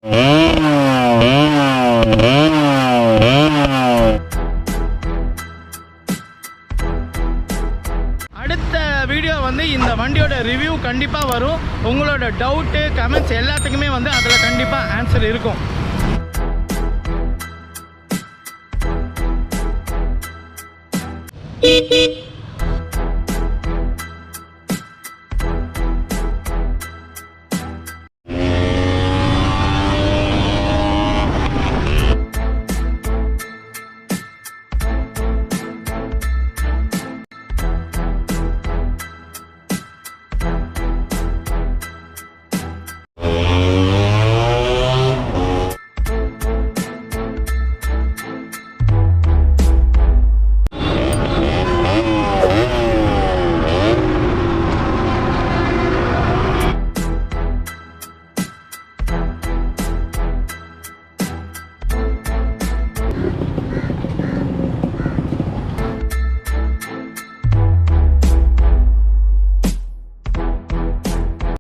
அடுத்த வீடியோ வந்து இந்த வண்டியோட ரிவ்யூ கண்டிப்பாக வரும். உங்களோட டவுட்டு கமெண்ட்ஸ் எல்லாத்துக்குமே வந்து அதில் கண்டிப்பாக ஆன்சர் இருக்கும்.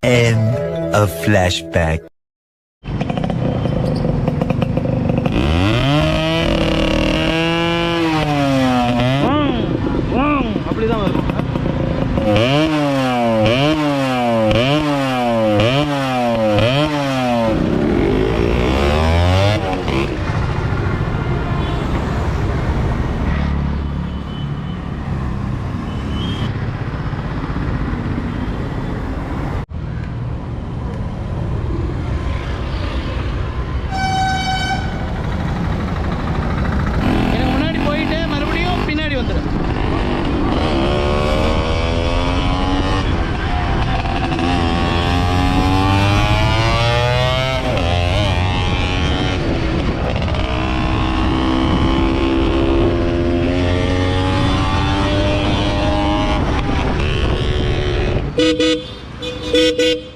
End of flashback. அப்படிதான் வரும். Beep, beep, beep, beep.